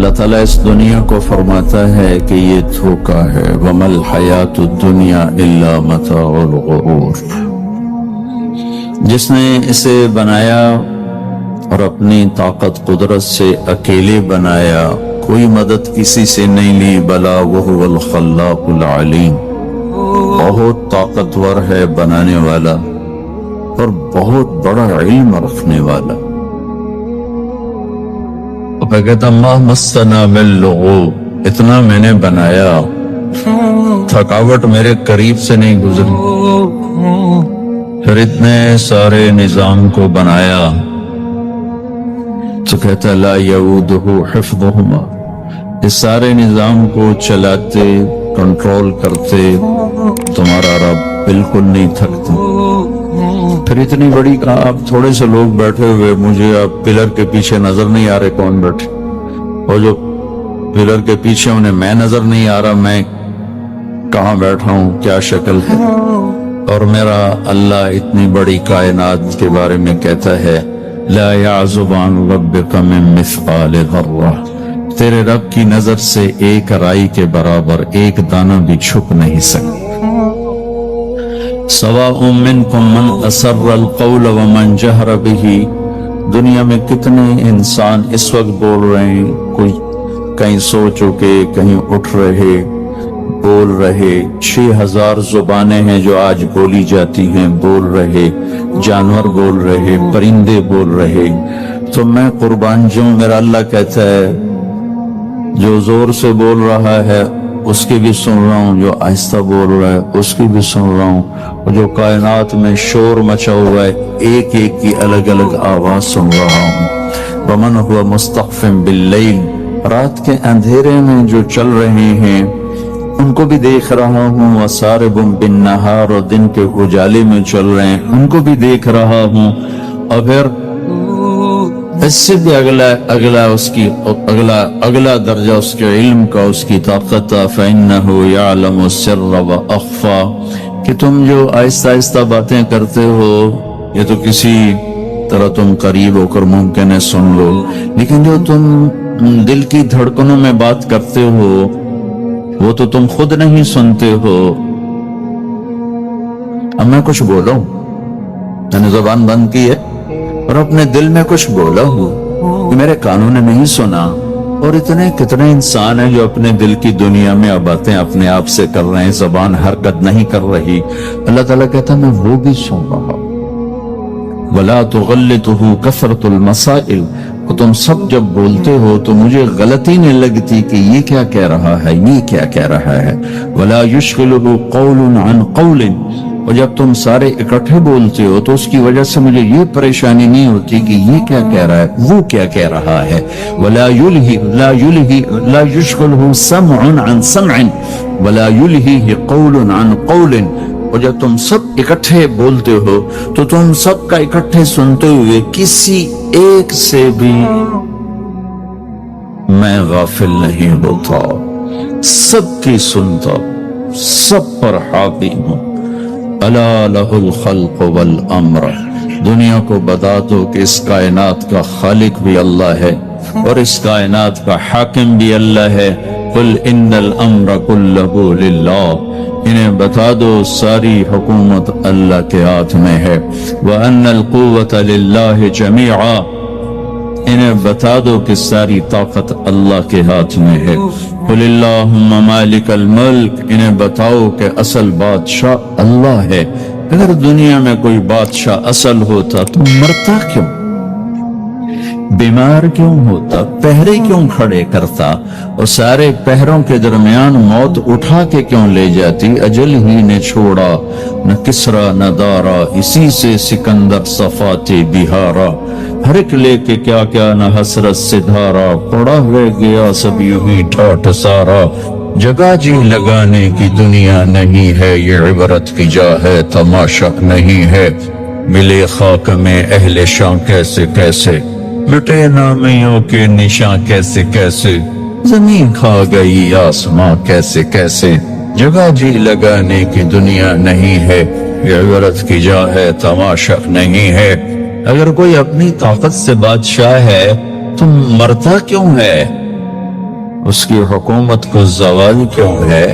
اللہ تعالیٰ اس دنیا کو فرماتا ہے کہ یہ دھوکہ ہے وَمَا الْحَيَاةُ الدُّنْيَا إِلَّا مَتَاعُ الْغُرُورِ۔ جس نے اسے بنایا اور اپنی طاقت قدرت سے اکیلے بنایا، کوئی مدد کسی سے نہیں لی، بلا وَهُوَ الْخَلَّاقُ الْعَلِيمُ، بہت طاقتور ہے بنانے والا اور بہت بڑا علم رکھنے والا۔ میں کہتا مَا مَسَّنَا مِن لُغُوبٍ، اتنا میں نے بنایا، تھکاوٹ میرے قریب سے نہیں گزری، پھر اتنے سارے نظام کو بنایا تو کہتا لا یعودہ حفظہما، اس سارے نظام کو چلاتے کنٹرول کرتے تمہارا رب بالکل نہیں تھکتا۔ پھر اتنی بڑی کہا آپ تھوڑے سے لوگ بیٹھے ہوئے، مجھے آپ پلر کے پیچھے نظر نہیں آ رہے کون بیٹھے، اور جو پلر کے پیچھے انہیں میں نظر نہیں آ رہا میں کہاں بیٹھا ہوں، کیا شکل ہے، اور میرا اللہ اتنی بڑی کائنات کے بارے میں کہتا ہے لا يعزب عن ربك من مثقال ذرہ، تیرے رب کی نظر سے ایک رائی کے برابر ایک دانہ بھی چھپ نہیں سکتا۔ سواء منکم من اسر القول ومن جہر بہ، دنیا میں کتنے انسان اس وقت بول رہے ہیں، کوئی کہیں سو چکے، کہیں اٹھ رہے، بول رہے، 6000 زبانیں ہیں جو آج بولی جاتی ہیں، بول رہے، جانور بول رہے، پرندے بول رہے، تو میں قربان جاؤں، میرا اللہ کہتا ہے جو زور سے بول رہا ہے اس کی بھی سن رہا ہوں، جو آہستہ بول رہا ہے اس کی بھی سن رہا ہوں، اور جو کائنات میں شور مچا ہوا ہے ایک ایک کی الگ الگ آواز سن رہا ہوں۔ وَمَنْ هُوَ مُسْتَخْفٍ بِاللَّيْلِ، رات کے اندھیرے میں جو چل رہے ہیں ان کو بھی دیکھ رہا ہوں، وَسَارِبٌ بِالنَّهَارِ، اور دن کے اجالے میں چل رہے ہیں ان کو بھی دیکھ رہا ہوں، اور پھر اس سے بھی اگلا درجہ اس کے علم کا، اس کی طاقت، فَإِنَّهُ يَعْلَمُ السِّرَّ وَأَخْفَى، کہ تم جو آہستہ آہستہ باتیں کرتے ہو یہ تو کسی طرح تم قریب ہو کر ممکن ہے سن لو، لیکن جو تم دل کی دھڑکنوں میں بات کرتے ہو وہ تو تم خود نہیں سنتے ہو۔ اب میں کچھ بولا ہوں، میں نے زبان بند کی ہے اور اپنے دل میں کچھ بولا ہوں کہ میرے کانوں نے نہیں سنا، اور اتنے کتنے انسان ہیں جو اپنے دل کی دنیا میں باتیں اپنے آپ سے کر رہے ہیں، زبان حرکت نہیں کر رہی، اللہ تعالیٰ کہتا ہے میں وہ بھی سن رہا۔ وَلَا تُغَلِّتُهُ كَثْرَةُ الْمَسَائِلِ، تم سب جب بولتے ہو تو مجھے غلطی نہیں لگتی کہ یہ کیا کہہ رہا ہے، یہ کیا کہہ رہا ہے۔ وَلَا يُشْغِلُهُ قَوْلٌ عَنْ قَوْلٍ، اور جب تم سارے اکٹھے بولتے ہو تو اس کی وجہ سے مجھے یہ پریشانی نہیں ہوتی کہ یہ کیا کہہ رہا ہے، وہ کیا کہہ رہا ہے۔ وَلَا يُشْغِلُهُ سَمْعٌ عَنْ سَمْعٍ وَلَا يُلْهِهِ قَوْلٌ عَنْ قَوْلٍ، اور جب تم سب اکٹھے بولتے ہو تو تم سب کا اکٹھے سنتے ہوئے کسی ایک سے بھی میں غافل نہیں ہوتا، سب کی سنتا، سب پر حاوی ہوں۔ الا لہ الخلق والامر، دنیا کو بتا دو کہ اس کائنات کا خالق بھی اللہ ہے اور اس کائنات کا حاکم بھی اللہ ہے۔ قل ان الامر کلہ للہ، انہیں بتا دو ساری حکومت اللہ کے ہاتھ میں ہے۔ وَأَنَّ الْقُوَّةَ لِلَّهِ جَمِيعًا، انہیں بتا دو کہ ساری طاقت اللہ کے ہاتھ میں ہے۔ قُلِ اللَّهُمَّ مَالِكَ الْمُلْكِ، انہیں بتاؤ کہ اصل بادشاہ اللہ ہے۔ اگر دنیا میں کوئی بادشاہ اصل ہوتا تو مرتا کیوں، بیمار کیوں ہوتا، پہرے کیوں کھڑے کرتا، اور سارے پہروں کے درمیان موت اٹھا کے کیوں لے جاتی، اجل ہی نے چھوڑا نہ کسرا نہ دارا، اسی سے سکندر صفاتے بہارا، ہر ایک لے کے کیا کیا نہ حسرت سے دھارا، پڑا ہوئے گیا سب یوں ہی ٹھاٹھ سارا، جگہ جی لگانے کی دنیا نہیں ہے، یہ عبرت کی جا ہے تماشا نہیں ہے، ملے خاک میں اہل شان کیسے کیسے، مٹے نامیوں کے نشان کیسے کیسے، زمین کھا گئی آسماں کیسے کیسے، جگہ جی لگانے کی دنیا نہیں ہے، یہ عبرت کی جا ہے تماشا نہیں ہے۔ اگر کوئی اپنی طاقت سے بادشاہ ہے تو مرتا کیوں ہے؟ اس کی حکومت کو زوال کیوں ہے؟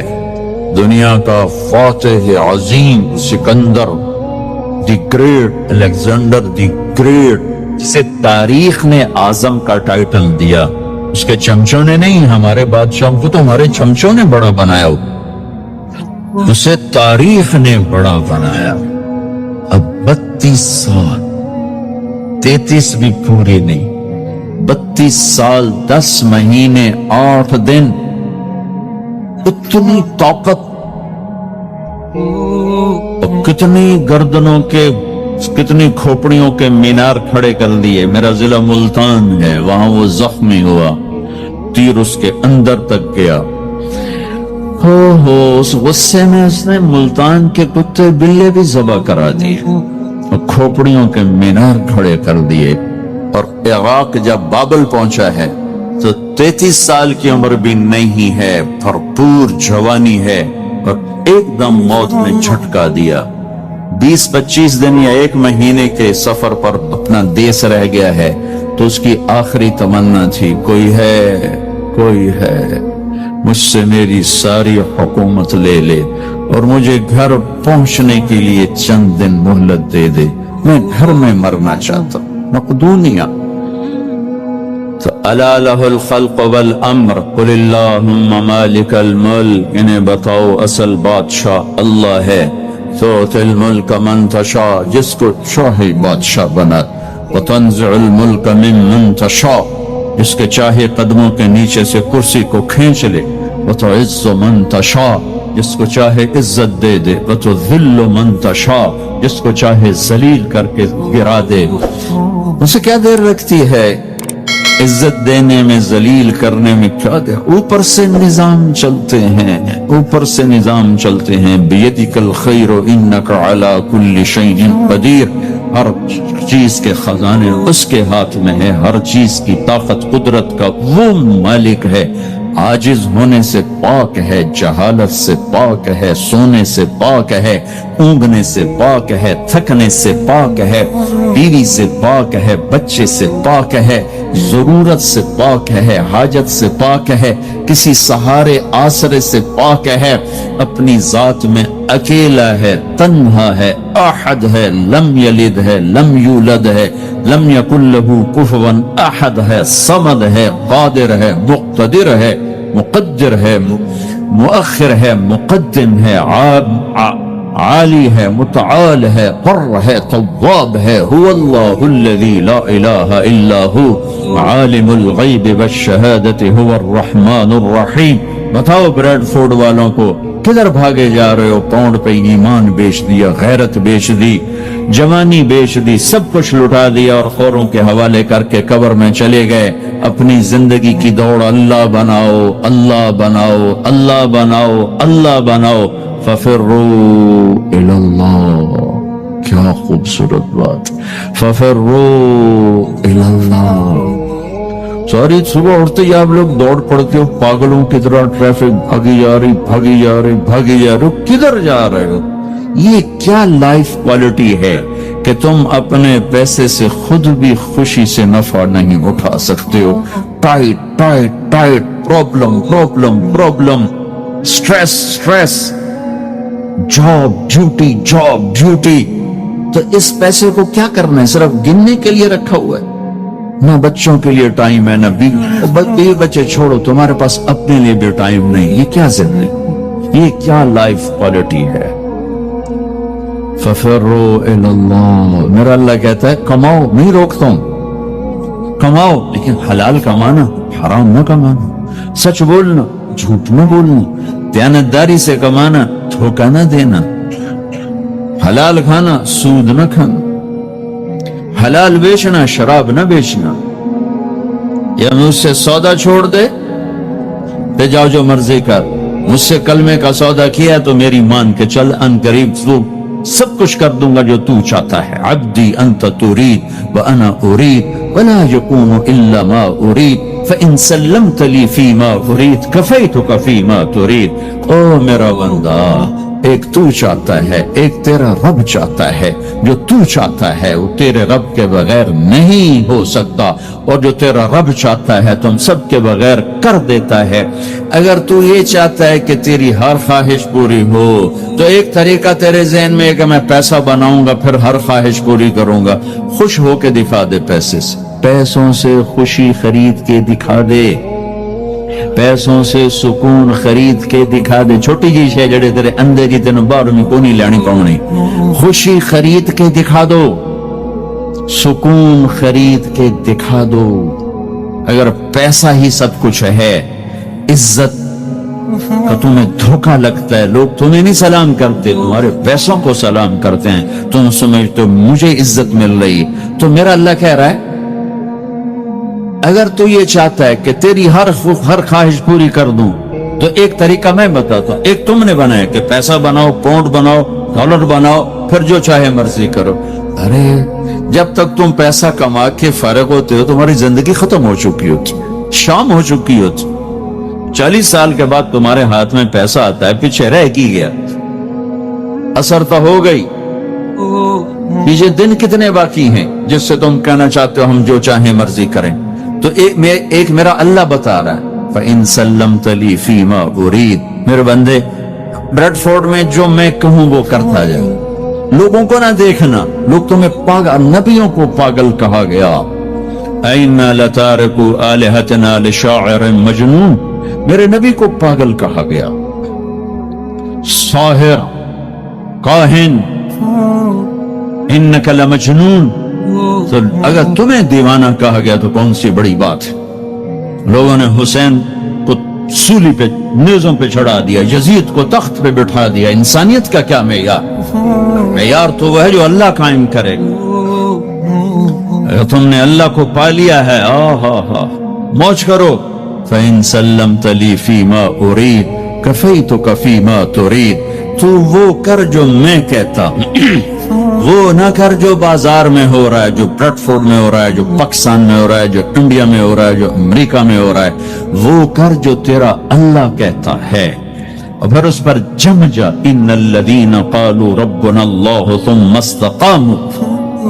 دنیا کا فاتح عظیم Sikandar the great, Alexander the great, جسے تاریخ نے اعظم کا ٹائٹل دیا، اس کے چمچوں نے نہیں، ہمارے بادشاہوں کو تو ہمارے چمچوں نے بڑا بنایا، اسے تاریخ نے بڑا بنایا۔ اب 32 سال، 33 بھی پوری نہیں، 32 سال 10 مہینے 8 دن، اتنی طاقت، کتنی گردنوں کے، کتنی کھوپڑیوں کے مینار کھڑے کر دیے۔ میرا ضلع ملتان ہے، وہاں وہ زخمی ہوا، تیر اس کے اندر تک گیا۔ اس غصے میں اس نے ملتان کے کتے بلے بھی ذبح کرا دیے اور کھوپڑیوں کے مینار کھڑے کر دیے۔ اور عراق جب بابل پہنچا ہے تو 33 سال کی عمر بھی نہیں ہے، بھرپور جوانی ہے، اور ایک دم موت نے جھٹکا دیا۔ 20-25 دن یا 1 مہینے کے سفر پر اپنا دیس رہ گیا ہے، تو اس کی آخری تمنا تھی، کوئی ہے مجھ سے میری ساری حکومت لے لے اور مجھے گھر پہنچنے کے لیے چند دن مہلت دے دے، میں گھر میں مرنا چاہتا ہوں۔ مقدونیہ تو الا لہ الخلق والامر قل اللہم مالک الملک، انہیں بتاؤ اصل بادشاہ اللہ ہے، تؤتی الملک من تشاء، جس کو چاہے بادشاہ بنا، وتنزع الملک ممن تشاء، جس کے چاہے قدموں کے نیچے سے کرسی کو کھینچ لے، وتعز من تشاء، جس کو چاہے عزت دے دے، وتذل من تشاء، جس کو چاہے ذلیل کر کے گرا دے۔ اسے کیا دیر رکھتی ہے عزت دینے میں، ذلیل کرنے میں، کیا دیر؟ اوپر سے نظام چلتے ہیں، اوپر سے نظام چلتے ہیں۔ بیدک الخیر انک علی کل شیء قدیر، ہر چیز کے خزانے اس کے ہاتھ میں ہے، ہر چیز کی طاقت قدرت کا وہ مالک ہے۔ عاجز ہونے سے پاک ہے، جہالت سے پاک ہے، سونے سے پاک ہے، اونگنے سے پاک ہے، تھکنے سے پاک ہے، بیوی سے پاک ہے، بچے سے پاک ہے، ضرورت سے پاک ہے، حاجت سے پاک ہے، کسی سہارے آسرے سے پاک ہے، اپنی ذات میں اکیلا ہے، تنہا ہے، احد ہے، لم یلد ہے، لم یولد ہے، لم یکن لہ کفوا احد ہے، صمد ہے، قادر ہے، مقتدر ہے، مقدر ہے، مؤخر ہے، مقدم ہے، عالی ہے، متعال ہے، حر ہے، تواب ہے، هو اللہ الذی لا الہ الا هو عالم الغیب والشہادۃ هو الرحمن الرحیم۔ بتاؤ بریڈ فوڈ والوں کو، کدھر بھاگے جا رہے ہو؟ پاؤنڈ پہ ایمان بیچ دیا، غیرت بیچ دی، جوانی بیچ دی، سب کچھ لٹا دیا اور خوروں کے حوالے کر کے قبر میں چلے گئے۔ اپنی زندگی کی دوڑ اللہ بناؤ، اللہ بناؤ، اللہ بناؤ، اللہ بناؤ، ففروا الی اللہ۔ کیا خوبصورت بات، ففروا الی اللہ۔ ساری صبح اٹھتے ہی آپ لوگ دوڑ پڑتے ہو پاگلوں کی طرح، ٹریفک بھاگی جا رہی، بھاگی جا رہی، بھاگی جا رہی، کدھر جا رہے ہو؟ یہ کیا لائف کوالٹی ہے کہ تم اپنے پیسے سے خود بھی خوشی سے نفع نہیں اٹھا سکتے ہو؟ Tight tight tight, problem problem problem, stress stress, job duty job duty. تو اس پیسے کو کیا کرنا ہے؟ صرف گننے کے لیے رکھا ہوا ہے؟ نہ بچوں کے لیے ٹائم ہے، نہ بیوی بچے چھوڑو، تمہارے پاس اپنے لیے بھی ٹائم نہیں۔ یہ کیا زندگی، یہ کیا لائف کوالٹی ہے؟ ففروا الی اللہ۔ میرا اللہ کہتا ہے کماؤ، نہیں روکتا ہوں، کماؤ، لیکن حلال کمانا، حرام نہ کمانا، سچ بولنا، جھوٹ نہ بولنا، دیانتداری سے کمانا، دھوکہ نہ دینا، حلال کھانا، سود نہ کھانا، حلال بیچنا، شراب نہ بیچنا۔ یا مجھ سے سودا چھوڑ دے تے جاؤ جو مرضی کر، مجھ سے کلمے کا سودا کیا تو میری مان کے چل، ان قریب تو سب کچھ کر دوں گا جو تو چاہتا ہے۔ عبدی انت ترید وانا ارید ولا یکون الا ما ارید فان سلمت لی فیما ارید کفیتک فیما ترید۔ او میرا بندہ، ایک تو چاہتا ہے، ایک تیرا رب چاہتا ہے۔ جو تو چاہتا ہے وہ تیرے رب کے بغیر نہیں ہو سکتا، اور جو تیرا رب چاہتا ہے تم سب کے بغیر کر دیتا ہے۔ اگر تو یہ چاہتا ہے کہ تیری ہر خواہش پوری ہو تو ایک طریقہ تیرے ذہن میں ہے کہ میں پیسہ بناؤں گا پھر ہر خواہش پوری کروں گا۔ خوش ہو کے دکھا دے پیسے سے، پیسوں سے خوشی خرید کے دکھا دے، پیسوں سے سکون خرید کے دکھا دے۔ چھوٹی جی شے جڑے تیرے اندر جی تینوں باہر میں کونی لینی پاؤنی، خوشی خرید کے دکھا دو، سکون خرید کے دکھا دو۔ اگر پیسہ ہی سب کچھ ہے، عزت کا تمہیں دھوکہ لگتا ہے، لوگ تمہیں نہیں سلام کرتے، تمہارے پیسوں کو سلام کرتے ہیں، تم سمجھتے مجھے عزت مل رہی، تو میرا اللہ کہہ رہا ہے اگر تو یہ چاہتا ہے کہ تیری ہر خواہش پوری کر دوں تو ایک طریقہ میں بتاتا ہوں۔ ایک تم نے بنایا کہ پیسہ بناؤ، پاؤنڈ بناؤ، ڈالر بناؤ، پھر جو چاہے مرضی کرو۔ ارے جب تک تم پیسہ کما کے فارغ ہوتے ہو تمہاری زندگی ختم ہو چکی ہوتی، شام ہو چکی ہوتی۔ 40 سال کے بعد تمہارے ہاتھ میں پیسہ آتا ہے، پیچھے رہ کی گیا، اثر تو ہو گئی، پیچھے دن کتنے باقی ہیں جس سے تم کہنا چاہتے ہو ہم جو چاہیں مرضی کریں۔ تو ایک میرا اللہ بتا رہا ہے فَإِن سَلَّمْتَ لِي فِي مَا أُرِيدُ، میرے بندے بریڈ فورڈ میں جو میں کہوں وہ کرتا جائے، لوگوں کو نہ دیکھنا، لوگ تمہیں پاگل، نبیوں کو پاگل کہا گیا۔ أَإِنَّا لَتَارِكُو آلِهَتِنَا لِشَاعِرٍ مَجْنُونٍ، میرے نبی کو پاگل کہا گیا، ساحر، کاہن، اِنَّكَ لَمَجْنُونَ۔ تو اگر تمہیں دیوانہ کہا گیا تو کون سی بڑی بات ہے۔ لوگوں نے حسین کو سولی پہ، نیزوں پہ چڑھا دیا، یزید کو تخت پہ بٹھا دیا، انسانیت کا کیا معیار؟ معیار تو وہ ہے جو اللہ قائم کرے۔ اگر تم نے اللہ کو پا لیا ہے، موج کرو۔ فَإِن سَلَّمْتَ لِي فِي مَا أُرِيدُ كَفَيْتُكَ فِي مَا تُرِيدُ، تو وہ کر جو میں کہتا ہوں، وہ نہ کر جو بازار میں ہو رہا ہے، جو بریڈ فورڈ میں ہو رہا ہے، جو پاکستان میں ہو رہا ہے، جو انڈیا میں ہو رہا ہے، جو امریکہ میں ہو رہا ہے، وہ کر جو تیرا اللہ کہتا ہے، اور پھر اس پر جم جا۔ ان الذین قالوا ربنا اللہ ثم استقاموا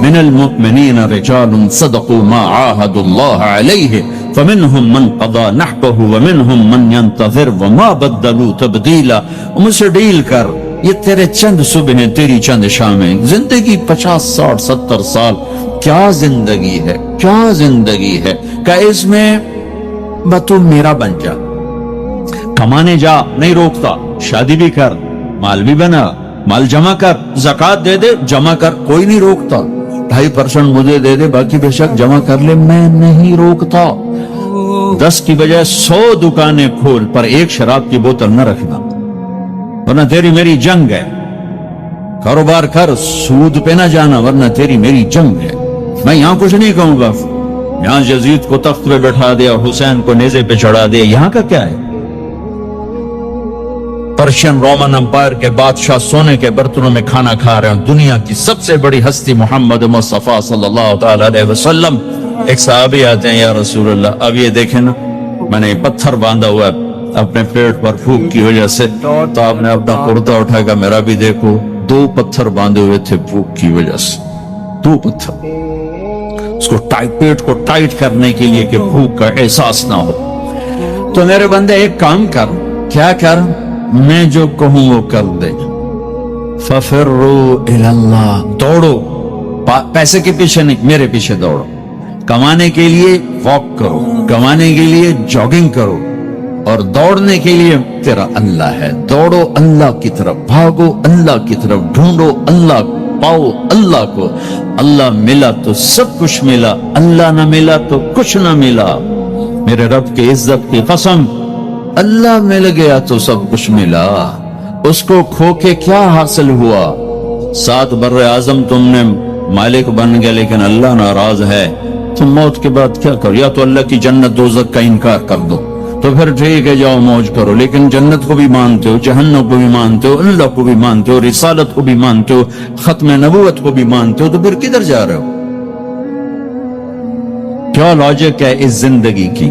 من المؤمنین رجال صدقوا ما عاهدوا اللہ علیہ فمنهم من قضى نحبه ومنهم من ينتظر وما بدلوا تبدیلا۔ مجھ سے ڈیل کر، یہ تیرے چند صبح ہیں، تیری چند شامیں، زندگی 50 60 70 سال، کیا زندگی ہے، کیا زندگی ہے کہ اس میں تو میرا بن جا، کمانے جا، نہیں روکتا، شادی بھی کر، مال بھی بنا، مال جمع کر، زکوٰۃ دے دے، جمع کر، کوئی نہیں روکتا، 2.5% مجھے دے دے، باقی بے شک جمع کر لے، میں نہیں روکتا۔ 10 کی بجائے 100 دکانیں کھول، پر ایک شراب کی بوتل نہ رکھنا، ورنہ تیری میری جنگ ہے۔ کاروبار کر، سود پہ نہ جانا، ورنہ تیری میری جنگ ہے۔ میں یہاں کچھ نہیں کہوں گا، یہاں یزید کو تخت پہ بٹھا دیا، حسین کو نیزے پہ چڑھا دیا، یہاں کا کیا ہے؟ پرشین رومن امپائر کے بادشاہ سونے کے برتنوں میں کھانا کھا رہے ہیں، دنیا کی سب سے بڑی ہستی محمد مصطفیٰ صلی اللہ تعالی علیہ وسلم۔ ایک صحابی آتے ہیں، یا رسول اللہ، اب یہ دیکھیں نا، میں نے پتھر باندھا ہوا ہے اپنے پیٹ پر بھوک کی وجہ سے، تو آپ نے اپنا کرتا اٹھایا کہ میرا بھی دیکھو، 2 پتھر باندھے ہوئے تھے بھوک کی وجہ سے، 2 پتھر، اس کو پیٹ کو ٹائٹ کرنے کے لیے کہ بھوک کا احساس نہ ہو۔ تو میرے بندے ایک کام کر، کیا کر؟ میں جو کہوں وہ کر دے۔ فَفِرُّوا إِلَى اللَّهِ، دوڑو، پیسے کے پیچھے نہیں، میرے پیچھے دوڑو۔ کمانے کے لیے واک کرو، کمانے کے لیے جاگنگ کرو، اور دوڑنے کے لیے تیرا اللہ ہے۔ دوڑو اللہ کی طرف، بھاگو اللہ کی طرف، ڈھونڈو اللہ، پاؤ اللہ کو۔ اللہ ملا تو سب کچھ ملا، اللہ نہ ملا تو کچھ نہ ملا۔ میرے رب کی عزت کی قسم، اللہ مل گیا تو سب کچھ ملا۔ اس کو کھو کے کیا حاصل ہوا؟ 7 بر اعظم تم نے مالک بن گیا، لیکن اللہ ناراض ہے، تم موت کے بعد کیا کرو؟ یا تو اللہ کی جنت دوزخ کا انکار کر دو، تو پھر ٹھیک ہے جاؤ موج کرو، لیکن جنت کو بھی مانتے ہو، جہنم کو بھی مانتے ہو، اللہ کو بھی مانتے ہو، رسالت کو بھی مانتے ہو، ختم نبوت کو بھی مانتے ہو، تو پھر کدھر جا رہے ہو؟ کیا لاجک ہے اس زندگی کی؟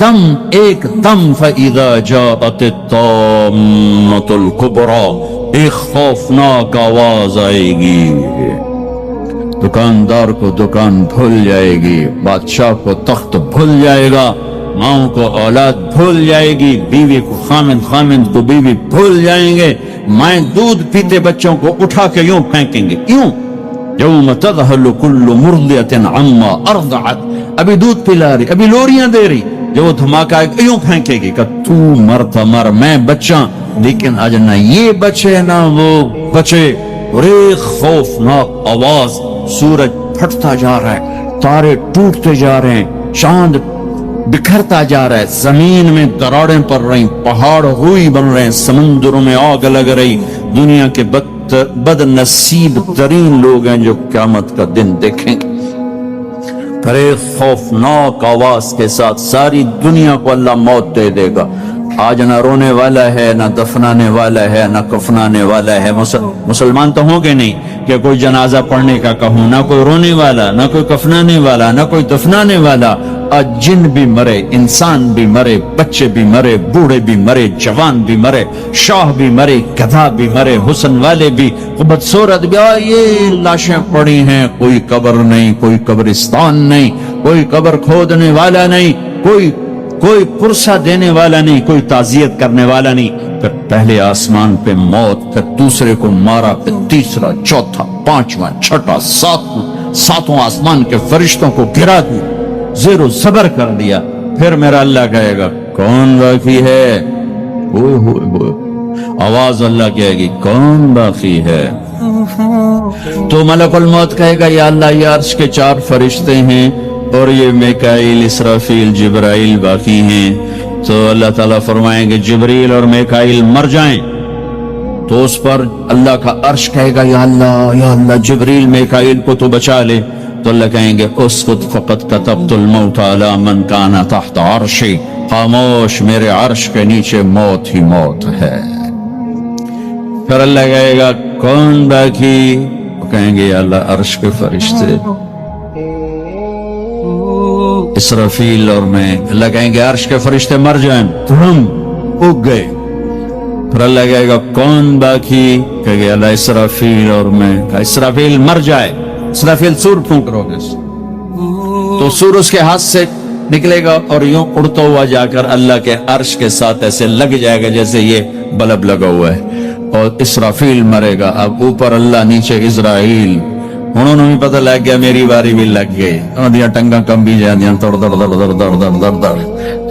ایک دم فَإِذَا جَاءَتِ الطَّامَّةُ الْكُبْرَى، ایک خوفناک آواز آئے گی، دکاندار کو دکان بھول جائے گی، بادشاہ کو تخت بھول جائے گا، ماں کو اولاد بھول جائے گی، بیوی کو خامند کو بیوی بھول جائیں گے، مائیں دودھ پیتے بچوں کو اٹھا کے یوں پھینکیں گے، یوں یوم تذہل کل مرضعۃ عما ارضعت، ابھی دودھ پلا رہی، ابھی لوریاں دے رہی، جو وہ دھماکہ یوں پھینکے گی کہ تو مرتا مر، میں بچہ، لیکن آج نہ یہ بچے نہ وہ بچے، اور ایک خوفناک آواز، سورج پھٹتا جا رہا ہے، تارے ٹوٹتے جا رہے ہیں، چاند بکھرتا جا رہا ہے، زمین میں دراڑیں پڑ رہی، پہاڑ روئی بن رہے ہیں، سمندروں میں آگ لگ رہی، دنیا کے بد نصیب ترین لوگ ہیں جو قیامت کا دن دیکھیں گے۔ پھر ایک خوفناک آواز کے ساتھ ساری دنیا کو اللہ موت دے دے گا، آج نہ رونے والا ہے، نہ دفنانے والا ہے، نہ کفنانے والا ہے۔ مسلمان تو ہوں گے نہیں کہ کوئی جنازہ پڑھنے کا کہوں، نہ کوئی رونے والا، نہ کوئی کفنانے والا، نہ کوئی دفنانے والا۔ آج جن بھی مرے، انسان بھی مرے، بچے بھی مرے، بوڑھے بھی مرے، جوان بھی مرے، شاہ بھی مرے، گدھا بھی مرے، حسن والے بھی، بدصورت بھی، یہ لاشیں پڑی ہیں، کوئی قبر نہیں، کوئی قبرستان نہیں، کوئی قبر کھودنے والا نہیں، کوئی پرسہ دینے والا نہیں، کوئی تعزیت کرنے والا نہیں۔ پھر پہلے آسمان پہ موت، پھر دوسرے کو مارا، پھر تیسرا، چوتھا، پانچواں، چھٹا، ساتواں آسمان کے فرشتوں کو گرا دیا، زیر و زبر کر دیا۔ پھر میرا اللہ کہے گا کون باقی ہے؟ آواز اللہ کہے گی کون باقی ہے؟ تو ملک الموت کہے گا یا اللہ یہ عرش کے 4 فرشتے ہیں اور یہ میکائیل، اسرافیل، جبرائیل باقی ہیں۔ تو اللہ تعالیٰ فرمائیں گے جبریل اور میکائیل مر جائیں، تو اس پر اللہ کا عرش کہے گا یا اللہ جبریل میکائیل کو تو بچا لے۔ تو اللہ کہیں گے اسکت فقط کتبت الموت علی من کان تحت عرشی، خاموش، میرے عرش کے نیچے موت ہی موت ہے۔ پھر اللہ کہے گا کون باقی؟ وہ کہیں گے یا اللہ عرش کے فرشتے، اسرافیل اور میں۔ اللہ کہیں گے عرش کے فرشتے مر جائیں، تم اگ گئے۔ پھر اللہ کہے گا کون باقی؟ کہے گے اللہ اسرافیل اور میں۔ اسرافیل مر جائے، اسرافیل سور پھونک روگے، تو سور اس کے ہاتھ سے نکلے گا اور یوں اڑتا ہوا جا کر اللہ کے عرش کے ساتھ ایسے لگ جائے گا جیسے یہ بلب لگا ہوا ہے، اور اسرافیل مرے گا۔ اب اوپر اللہ، نیچے اسرائیل، انہوں نے بھی پتہ لگ گیا میری باری بھی لگ گئی، اور ٹنگا کم بھی جا دیا، دڑ دڑ دڑ دڑ دڑ دڑ دڑ دڑ۔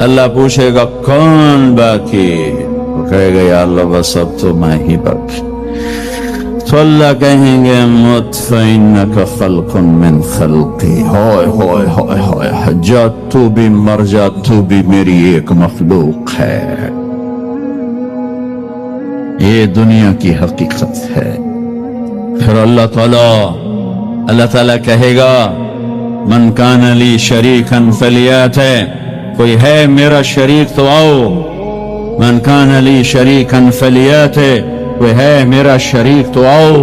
اللہ پوچھے گا کون باقی؟ وہ کہے گا یا اللہ بس اب تو میں ہی باقی۔ تو اللہ کہیں گے مت فإنک خلق من خلقی، ہوئے ہوئے ہوئے ہوئے، جا تو بھی مر جا، تو بھی میری ایک مخلوق ہے۔ یہ دنیا کی حقیقت ہے۔ پھر اللہ تعالیٰ کہے گا من کان لی شریکا فلیات، کوئی ہے میرا شریک تو آؤ، من کان لی شریکا فلیات، کوئی ہے میرا شریک تو آؤ،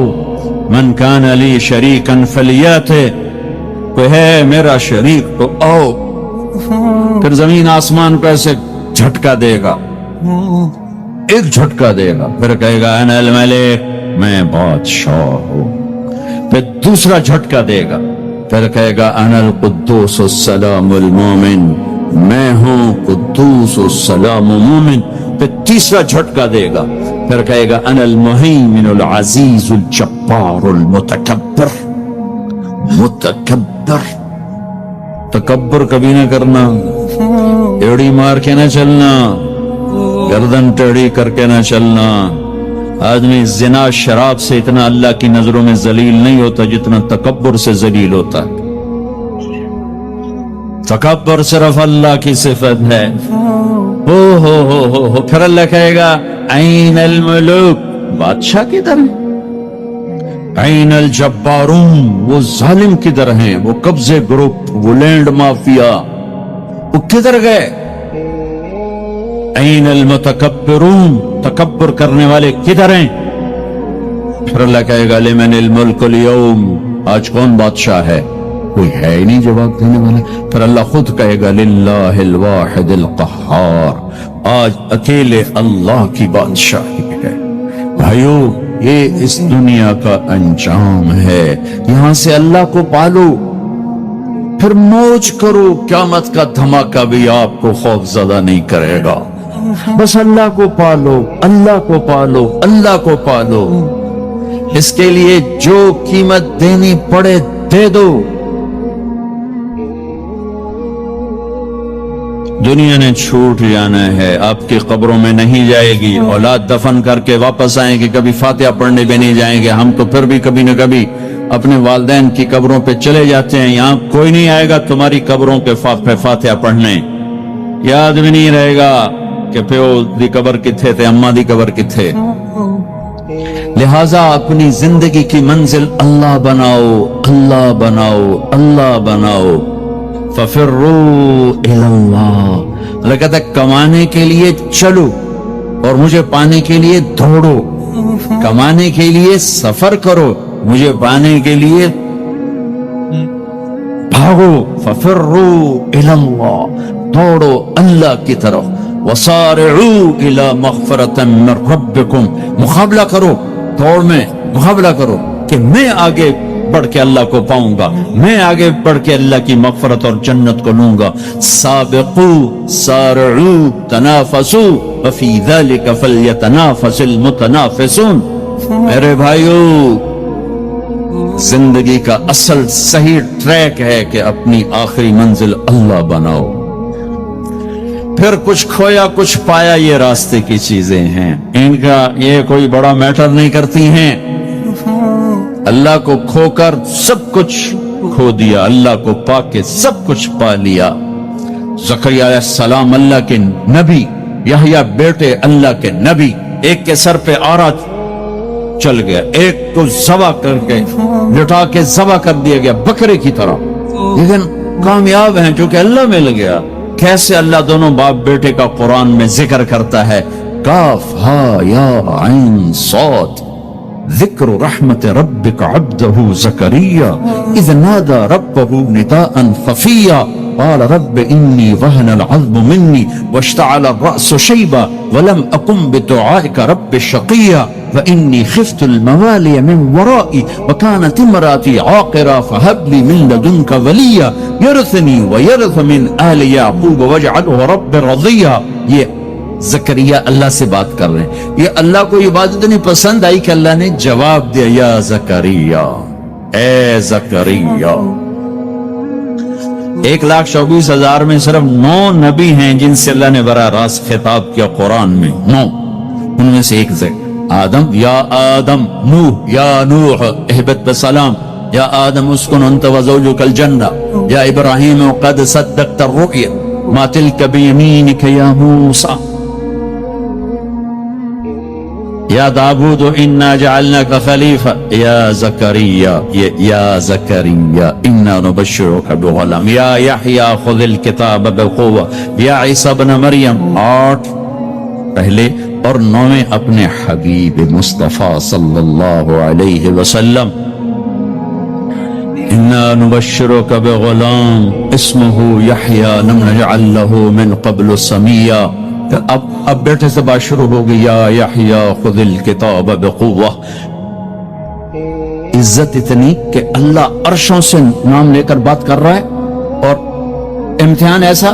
من کان لی شریکا فلیات، کوئی ہے میرا شریک تو آؤ۔ پھر زمین آسمان کو ایسے جھٹکا دے گا، ایک جھٹکا دے گا، پھر کہے گا انا الملک، میں بادشاہ ہوں۔ پھر دوسرا جھٹکا دے گا، پھر کہے گا انا القدوس السلام المومن، میں ہوں قدوس السلام مومن۔ پھر تیسرا جھٹکا دے گا، پھر کہے گا انا المہیمن العزیز الجبار المتکبر۔ تکبر کبھی نہ کرنا، ایڑی مار کے نہ چلنا، گردن ٹیڑھی کر کے نہ چلنا۔ آدمی زنا، شراب سے اتنا اللہ کی نظروں میں ذلیل نہیں ہوتا جتنا تکبر سے ذلیل ہوتا ہے۔ تکبر صرف اللہ کی صفت ہے۔ ہو پھر اللہ کہے گا این الملوک، بادشاہ کدھر ہیں؟ این الجبارون، وہ ظالم کدھر ہیں؟ وہ قبضے گروپ، وہ لینڈ مافیا، وہ کدھر گئے؟ این المتکبرون، تکبر کرنے والے کدھر ہیں؟ پھر اللہ کہے گا لمن الملک اليوم، آج کون بادشاہ ہے؟ کوئی ہے ہی نہیں جواب دینے والا. پھر اللہ خود کہے گا للہ الواحد القہار، آج اکیلے اللہ کی بادشاہی ہے. بھائیو یہ اس دنیا کا انجام ہے. یہاں سے اللہ کو پالو، پھر موج کرو، قیامت کا دھماکہ بھی آپ کو خوف زدہ نہیں کرے گا. بس اللہ کو پالو، اللہ کو پالو، اللہ کو پالو. اس کے لیے جو قیمت دینی پڑے دے دو. دنیا نے چھوٹ جانا ہے، آپ کی قبروں میں نہیں جائے گی. اولاد دفن کر کے واپس آئیں گے، کبھی فاتحہ پڑھنے بھی نہیں جائیں گے. ہم تو پھر بھی کبھی نہ کبھی اپنے والدین کی قبروں پہ چلے جاتے ہیں. یہاں کوئی نہیں آئے گا تمہاری قبروں کے فاتحہ پڑھنے. یاد بھی نہیں رہے گا کہ پیو دی قبر کتھے تھے، اماں دی قبر کتھے. لہذا اپنی زندگی کی منزل اللہ بناؤ، اللہ بناؤ، اللہ بناؤ. فَفِرُّوا إِلَى اللَّهِ. اللہ کہتا ہے کمانے کے لیے چلو اور مجھے پانے کے لیے دوڑو. کمانے کے لیے سفر کرو، مجھے پانے کے لیے بھاگو. فَفِرُّوا إِلَى اللَّهِ. دوڑو اللہ کی طرف. وَصَارِعُوا إِلَى مَغْفِرَةٍ مِّن رَبِّكُمْ. مقابلہ کرو، دوڑ میں مقابلہ کرو کہ میں آگے بڑھ کے اللہ کو پاؤں گا، میں آگے بڑھ کے اللہ کی مغفرت اور جنت کو لوں گا. سابقوا سارعوا تنافسوا وفی ذلک فلیتنافس المتنافسون. میرے بھائیو زندگی کا اصل صحیح ٹریک ہے کہ اپنی آخری منزل اللہ بناؤ. پھر کچھ کھویا کچھ پایا یہ راستے کی چیزیں ہیں، ان کا یہ کوئی بڑا میٹر نہیں کرتی ہیں. اللہ کو کھو کر سب کچھ کھو دیا، اللہ کو پا کے سب کچھ پا لیا. زکریا علیہ السلام اللہ کے نبی، یحییٰ بیٹے اللہ کے نبی، ایک کے سر پہ آرا چل گیا، ایک کو ذبح کر کے لٹا کے ذبح کر دیا گیا بکرے کی طرح، لیکن کامیاب ہیں چونکہ اللہ مل گیا. کیسے اللہ دونوں باپ بیٹے کا قرآن میں ذکر کرتا ہے. کاف ہا یا عین صاد ذکر رحمت ربک عبدہ زکریا اذ نادى ربہ نداء خفیا قال رب انی وہن العظم منی واشتعل الرأس شیبا ولم اقم بدعائک رب شقیا وانی خفت الموالی من ورائی وکانت امراتی عاقرا فہب لی من لدنک ولیا یرثنی ویرث من آل یعقوب واجعلہ رب رضیا. یہ زکریا اللہ سے بات کر رہے ہیں. یہ اللہ کو یہ بات اتنی پسند آئی کہ اللہ نے جواب دیا یا زکریا، اے زکریا. 1,24,000 میں صرف 9 نبی ہیں جن سے اللہ نے براہ راست خطاب کیا قرآن میں. 9 ان میں سے ایک آدم. یا آدم، نوح، یا نوح اہبت بسلام، یا آدم اسکن انت وزوجک الجنہ، یا ابراہیم قد صدقت الرؤیا ما تلک بیمینک یا موسیٰ، یا داود انا جعلناک خلیفہ، یا زکریا، یا زکریا انا نبشرک بغلام، یا یحییٰ خذ الکتاب بقوہ، یا عیسیٰ ابن مریم. 8 پہلے اور 9 اپنے حبیب مصطفیٰ صلی اللہ علیہ وسلم. انا نبشرک بغلام اسمہ یحییٰ لم نجعل له من قبل سمیا. اب بیٹے سے بات شروع ہوگی یا یحییٰ خذ الکتاب بقوہ. عزت اتنی کہ اللہ عرشوں سے نام لے کر بات کر رہا ہے، اور امتحان ایسا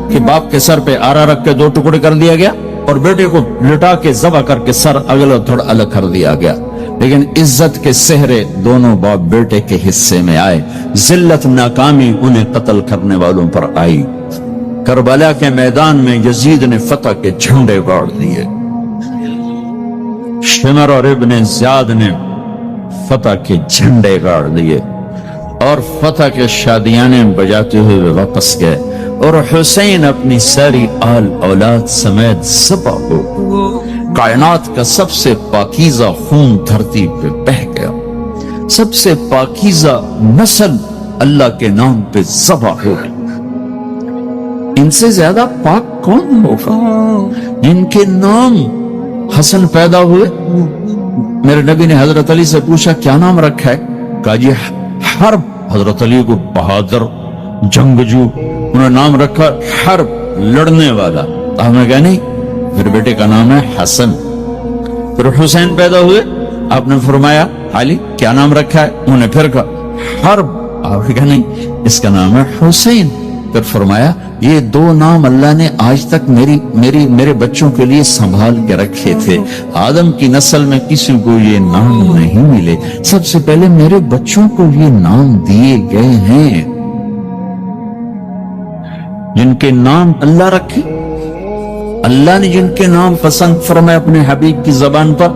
کہ باپ کے سر پہ آرا رکھ کے 2 ٹکڑے کر دیا گیا اور بیٹے کو لٹا کے ذبح کر کے سر اگلا تھوڑا الگ کر دیا گیا. لیکن عزت کے سہرے دونوں باپ بیٹے کے حصے میں آئے. ذلت ناکامی انہیں قتل کرنے والوں پر آئی. کربلا کے میدان میں یزید نے فتح کے جھنڈے گاڑ دیے. شمر اور ابن زیاد نے فتح کے جھنڈے گاڑ دیے اور فتح کے شادیانے بجاتے ہوئے واپس گئے. اور حسین اپنی ساری آل اولاد سمیت ذبح ہو. کائنات کا سب سے پاکیزہ خون دھرتی پہ بہہ گیا. سب سے پاکیزہ نسل اللہ کے نام پہ ذبح ہو گئی. ان سے زیادہ پاک کون ہوگا؟ جن کے نام حسن پیدا ہوئے. میرے نبی نے حضرت علی سے پوچھا کیا نام رکھا ہے؟ کہا جی ہر حضرت علی کو بہادر جنگجو، انہوں نے نام رکھا حرب، لڑنے والا. آپ نے کہا نہیں، میرے بیٹے کا نام ہے حسن. پھر حسین پیدا ہوئے، آپ نے فرمایا علی کیا نام رکھا ہے؟ انہوں نے پھر کہا حرب. آپ نے کہا نہیں، اس کا نام ہے حسین. پھر فرمایا یہ دو نام اللہ نے آج تک میرے بچوں کے لیے سنبھال کے رکھے تھے. آدم کی نسل میں کسی کو یہ نام نہیں ملے، سب سے پہلے میرے بچوں کو یہ نام دیے گئے ہیں. جن کے نام اللہ رکھے، اللہ نے جن کے نام پسند فرمائے اپنے حبیب کی زبان پر،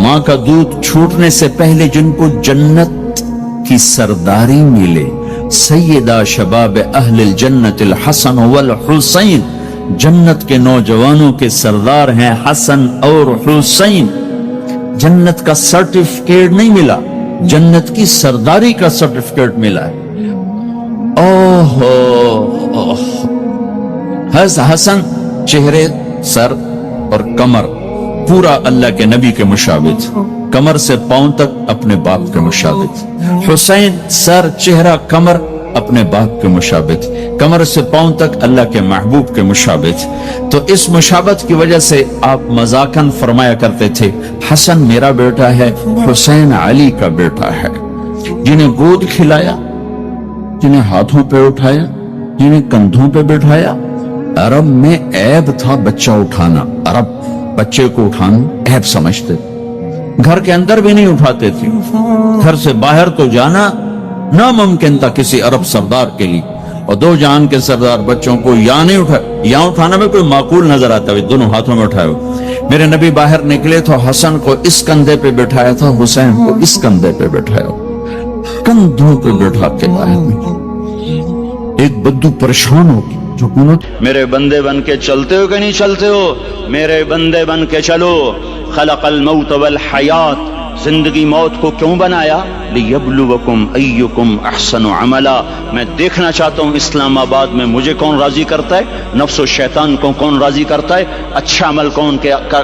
ماں کا دودھ چھوٹنے سے پہلے جن کو جنت کی سرداری ملے، سیدہ شباب اہل الجنت الحسن والحسین، جنت کے نوجوانوں کے سردار ہیں حسن اور حسین. جنت کا سرٹیفکیٹ نہیں ملا، جنت کی سرداری کا سرٹیفکیٹ ملا ہے. حسن چہرے، سر اور کمر پورا اللہ کے نبی کے مشابہ، کمر سے پاؤں تک اپنے باپ کے مشابہ. حسین سر، چہرہ، کمر اپنے باپ کے مشابہ، کمر سے پاؤں تک اللہ کے محبوب کے مشابہ. تو اس مشابہت کی وجہ سے آپ مذاقاً فرمایا کرتے تھے حسن میرا بیٹا ہے، حسین علی کا بیٹا ہے. جنہیں گود کھلایا، جنہیں ہاتھوں پہ اٹھایا، جنہیں کندھوں پہ بٹھایا. عرب میں عیب تھا بچہ اٹھانا، عرب بچے کو اٹھانا عیب سمجھتے، گھر کے اندر بھی نہیں اٹھاتے تھے. گھر سے باہر تو جانا ناممکن تھا کسی عرب سردار کے لیے. اور دو جہان کے سردار بچوں کو یہاں نہیں اٹھائے، یہاں اٹھانا میں کوئی معقول نظر آتا ہے، دونوں ہاتھوں میں اٹھائے ہوئے. میرے نبی باہر نکلے تو حسن کو اس کندھے پہ بٹھایا تھا، حسین کو اس کندھے پہ بٹھایا، کندھوں پہ بٹھا کے باہر نکلے. ایک بدو پریشان ہوگی جو میرے بندے بن کے چلتے ہو کہ نہیں چلتے ہو؟ میرے بندے بن کے چلو. خلق الموت والحیات، زندگی موت کو کیوں بنایا؟ لیبلوکم ایکم احسن عملا. میں دیکھنا چاہتا ہوں اسلام آباد میں مجھے کون راضی کرتا ہے، نفس و شیطان کو کون راضی کرتا ہے، اچھا عمل کون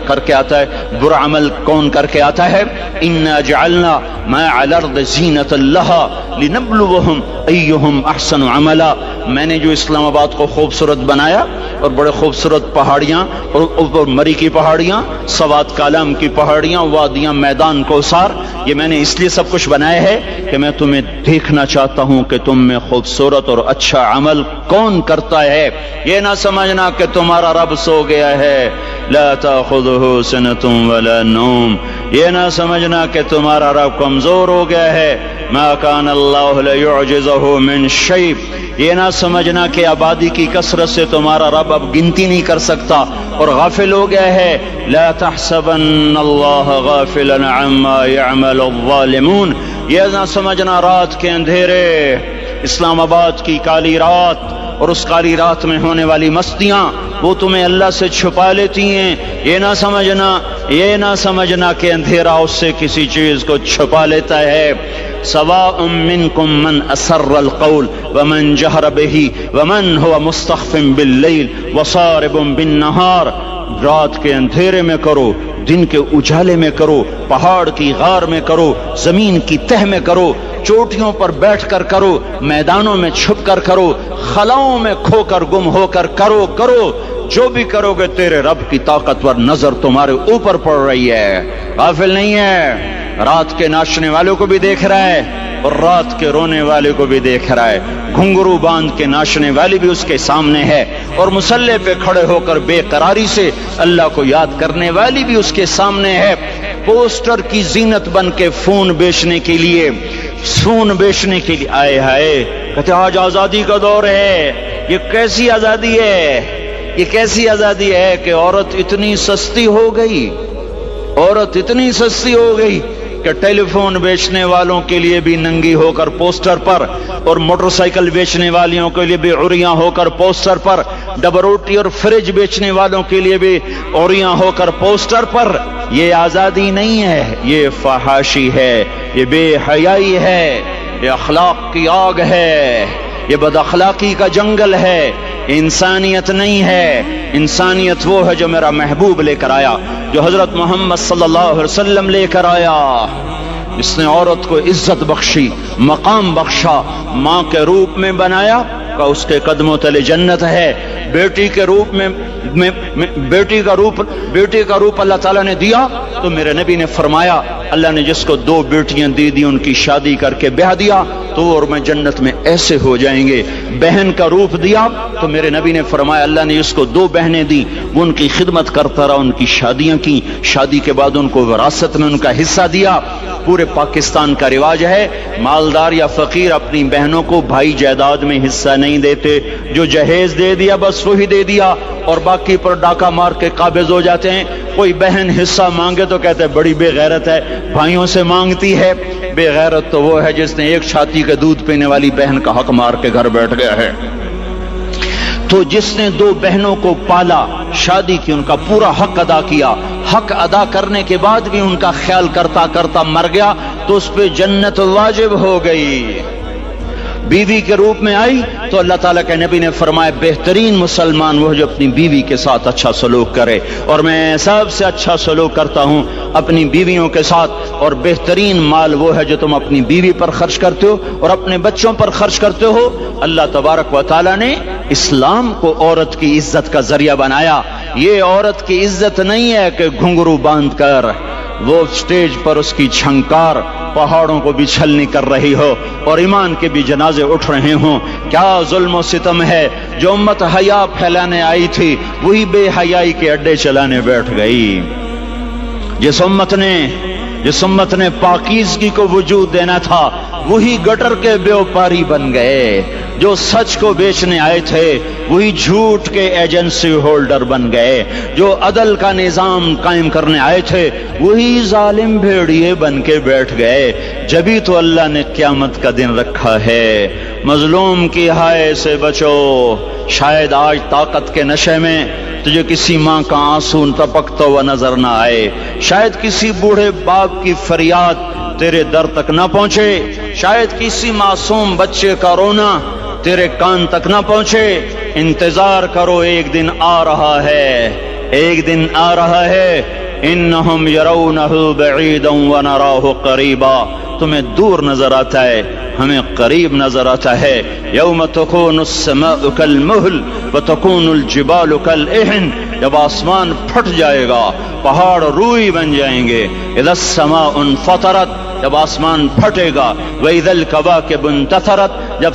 کر کے آتا ہے، برا عمل کون کر کے آتا ہے. انا جعلنا ما علی الارض زینۃ لہا لنبلوہم ایہم احسن عملا. میں نے جو اسلام آباد کو خوبصورت بنایا، اور بڑے خوبصورت پہاڑیاں، اور مری کی پہاڑیاں، سوات کالام کی پہاڑیاں، وادیاں، میدان کوثر، یہ میں نے اس لیے سب کچھ بنایا ہے کہ میں تمہیں دیکھنا چاہتا ہوں کہ تم میں خوبصورت اور اچھا عمل کون کرتا ہے. یہ نہ سمجھنا کہ تمہارا رب سو گیا ہے، لا تأخذہ سنۃ ولا نوم. یہ نہ سمجھنا کہ تمہارا رب کمزور ہو گیا ہے، ما کان اللہ لیعجزہ من شیء. یہ نہ سمجھنا کہ آبادی کی کثرت سے تمہارا رب اب گنتی نہیں کر سکتا اور غافل ہو گیا ہے. لا تحسبن اللہ غافلا عما يعمل الظالمون. یہ نہ سمجھنا رات کے اندھیرے، اسلام آباد کی کالی رات اور اس کالی رات میں ہونے والی مستیاں وہ تمہیں اللہ سے چھپا لیتی ہیں. یہ نہ سمجھنا کہ اندھیرا اس سے کسی چیز کو چھپا لیتا ہے. سواء منکم من اسر القول ومن جہر به ومن هو مستخف باللیل وصارب بالنہار. رات کے اندھیرے میں کرو، دن کے اجالے میں کرو، پہاڑ کی غار میں کرو، زمین کی تہ میں کرو، چوٹیوں پر بیٹھ کر کرو، میدانوں میں چھپ کر کرو، خلاؤں میں کھو کر گم ہو کر کرو. جو بھی کرو گے تیرے رب کی طاقتور نظر تمہارے اوپر پڑ رہی ہے، غافل نہیں ہے. رات کے ناچنے والوں کو بھی دیکھ رہا ہے اور رات کے رونے والے کو بھی دیکھ رہا ہے. گھنگرو باندھ کے ناچنے والی بھی اس کے سامنے ہے اور مصلے پہ کھڑے ہو کر بے قراری سے اللہ کو یاد کرنے والی بھی اس کے سامنے ہے. پوسٹر کی زینت بن کے فون بیچنے کے لیے آئے ہائے کہتے آج آزادی کا دور ہے. یہ کیسی آزادی ہے؟ یہ کیسی آزادی ہے کہ عورت اتنی سستی ہو گئی کہ ٹیلی فون بیچنے والوں کے لیے بھی ننگی ہو کر پوسٹر پر، اور موٹر سائیکل بیچنے والیوں کے لیے بھی عریاں ہو کر پوسٹر پر، ڈبل روٹی اور فریج بیچنے والوں کے لیے بھی عریاں ہو کر پوسٹر پر. یہ آزادی نہیں ہے، یہ فحاشی ہے، یہ بے حیائی ہے، یہ اخلاق کی آگ ہے، یہ بد اخلاقی کا جنگل ہے. انسانیت نہیں ہے. انسانیت وہ ہے جو میرا محبوب لے کر آیا، جو حضرت محمد صلی اللہ علیہ وسلم لے کر آیا. اس نے عورت کو عزت بخشی، مقام بخشا، ماں کے روپ میں بنایا کہ اس کے قدموں تلے جنت ہے، بیٹی کے روپ میں بیٹی کا روپ اللہ تعالیٰ نے دیا تو میرے نبی نے فرمایا اللہ نے جس کو 2 بیٹیاں دی ان کی شادی کر کے بیاہ دیا تو وہ اور میں جنت میں ایسے ہو جائیں گے۔ بہن کا روپ دیا تو میرے نبی نے فرمایا اللہ نے جس کو 2 بہنیں دی وہ ان کی خدمت کرتا رہا، ان کی شادیاں کی، شادی کے بعد ان کو وراثت میں ان کا حصہ دیا۔ پورے پاکستان کا رواج ہے مالدار یا فقیر اپنی بہنوں کو بھائی جائیداد میں حصہ نہیں دیتے، جو جہیز دے دیا بس وہی دے دیا اور باقی پر ڈاکہ مار کے قابض ہو جاتے ہیں۔ کوئی بہن حصہ مانگے تو کہتے ہیں بڑی بے غیرت ہے، بھائیوں سے مانگتی ہے۔ بے غیرت تو وہ ہے جس نے ایک چھاتی کے دودھ پینے والی بہن کا حق مار کے گھر بیٹھ گیا ہے۔ تو جس نے 2 بہنوں کو پالا، شادی کی، ان کا پورا حق ادا کیا، حق ادا کرنے کے بعد بھی ان کا خیال کرتا کرتا مر گیا تو اس پہ جنت واجب ہو گئی۔ بیوی کے روپ میں آئی تو اللہ تعالیٰ کے نبی نے فرمایا بہترین مسلمان وہ جو اپنی بیوی کے ساتھ اچھا سلوک کرے، اور میں سب سے اچھا سلوک کرتا ہوں اپنی بیویوں کے ساتھ، اور بہترین مال وہ ہے جو تم اپنی بیوی پر خرچ کرتے ہو اور اپنے بچوں پر خرچ کرتے ہو۔ اللہ تبارک و تعالیٰ نے اسلام کو عورت کی عزت کا ذریعہ بنایا۔ یہ عورت کی عزت نہیں ہے کہ گھنگرو باندھ کر وہ سٹیج پر اس کی جھنکار پہاڑوں کو بھی چھلنی کر رہی ہو اور ایمان کے بھی جنازے اٹھ رہے ہوں۔ کیا ظلم و ستم ہے، جو امت حیا پھیلانے آئی تھی وہی بے حیائی کے اڈے چلانے بیٹھ گئی۔ جس امت نے پاکیزگی کو وجود دینا تھا وہی گٹر کے بیوپاری بن گئے، جو سچ کو بیچنے آئے تھے وہی جھوٹ کے ایجنسی ہولڈر بن گئے، جو عدل کا نظام قائم کرنے آئے تھے وہی ظالم بھیڑیے بن کے بیٹھ گئے۔ جبھی تو اللہ نے قیامت کا دن رکھا ہے۔ مظلوم کی ہائے سے بچو، شاید آج طاقت کے نشے میں تجھے کسی ماں کا آنسو ٹپکتا ہوا نظر نہ آئے، شاید کسی بوڑھے باپ کی فریاد تیرے در تک نہ پہنچے، شاید کسی معصوم بچے کا رونا تیرے کان تک نہ پہنچے۔ انتظار کرو، ایک دن آ رہا ہے، ایک دن آ رہا ہے۔ انہم یرونہ بعیدا ونراہ قریبا، تمہیں دور نظر آتا ہے، ہمیں قریب نظر آتا ہے۔ یوم تکون السماء کالمہل وتکون الجبال کالعہن، جب آسمان پھٹ جائے گا پہاڑ روئی بن جائیں گے۔ اذا السماء انفطرت، جب آسمان پھٹے گا۔ وَإِذَا الْكَوَاكِبُ انتَثَرَتْ، جب